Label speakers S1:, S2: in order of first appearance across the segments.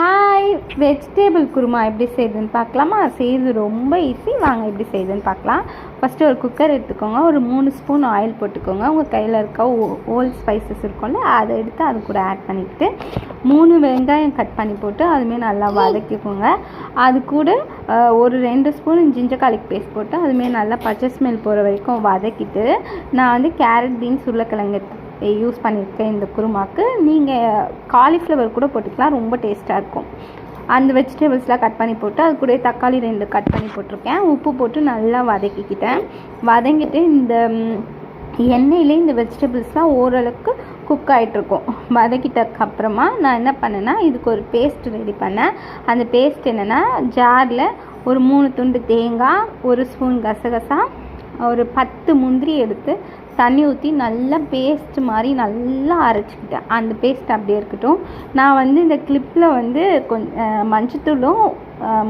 S1: Hi, vegetable kurma எப்படி செய்யுதுன்னு பார்க்கலாமா? செய்யுது ரொம்ப ஈஸி. வாங்க எப்படி செய்யுதுன்னு பார்க்கலாம். ஃபஸ்ட்டு ஒரு குக்கர் எடுத்துக்கோங்க. ஒரு 3 ஸ்பூன் ஆயில் போட்டுக்கோங்க. உங்கள் கையில் இருக்க ஓல் ஸ்பைசஸ் இருக்கும்ல, அதை எடுத்து அது கூட ஆட் பண்ணிக்கிட்டு 3 வெங்காயம் கட் பண்ணி போட்டு அதுமாரி நல்லா வதக்கிக்கோங்க. அது கூட ஒரு 2 ஸ்பூன் ஜிஞ்சர் கார்லிக் பேஸ்ட் போட்டு அதுமாரி நல்லா பச்சை ஸ்மெல் போகிற வரைக்கும் வதக்கிட்டு, நான் வந்து கேரட், பீன்ஸ், உருளைக்கிழங்கு யூஸ் பண்ணியிருக்கேன் இந்த குருமாக்கு. நீங்கள் காலிஃப்ளவர் கூட போட்டுக்கலாம், ரொம்ப டேஸ்ட்டாக இருக்கும். அந்த வெஜிடபிள்ஸ்லாம் கட் பண்ணி போட்டு அது கூட தக்காளி 2 கட் பண்ணி போட்டிருக்கேன். உப்பு போட்டு நல்லா வதக்கிக்கிட்டேன். வதங்கிட்டு இந்த எண்ணெயிலே இந்த வெஜிடபிள்ஸ்லாம் ஓரளவுக்கு குக் ஆகிட்ருக்கும். வதக்கிட்டதுக்கப்புறமா நான் என்ன பண்ணேன்னா, இதுக்கு ஒரு பேஸ்ட் ரெடி பண்ணேன். அந்த பேஸ்ட் என்னென்னா, ஜாரில் ஒரு 3 துண்டு தேங்காய், 1 ஸ்பூன் கசகசா, ஒரு 10 முந்திரி எடுத்து தண்ணி ஊற்றி நல்லா பேஸ்ட் மாதிரி நல்லா அரைச்சிக்கிட்டேன். அந்த பேஸ்ட் அப்படியே இருக்கட்டும். நான் வந்து இந்த கிளிப்பில் வந்து கொஞ்சம் மஞ்சத்தூளும்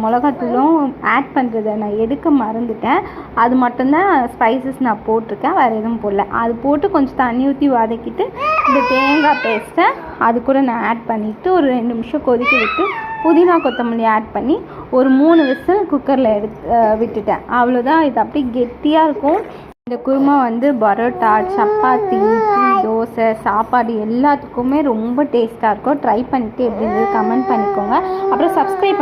S1: மிளகாத்தூளும் ஆட் பண்ணுறதை நான் எடுக்க மறந்துட்டேன். அது மட்டும்தான் ஸ்பைசஸ் நான் போட்டிருக்கேன், வேறு எதுவும் போடல. அது போட்டு கொஞ்சம் தண்ணி ஊற்றி வதக்கிட்டு இந்த தேங்காய் பேஸ்ட்டை அது கூட நான் ஆட் பண்ணிவிட்டு ஒரு 2 நிமிஷம் கொதிக்க விட்டு புதினா கொத்தமல்லி ஆட் பண்ணி ஒரு 3 விசில் குக்கரில் விட்டுட்டேன். அவ்வளோதான். இது அப்படியே கெட்டியாக இருக்கும். இந்த குருமா வந்து பரோட்டா, சப்பாத்தி, இட்லி, தோசை, சாப்பாடு எல்லாத்துக்குமே ரொம்ப டேஸ்ட்டாக இருக்கும். ட்ரை பண்ணிவிட்டு எப்படி இருந்தது கமெண்ட் பண்ணிக்கோங்க. அப்புறம் சப்ஸ்கிரைப்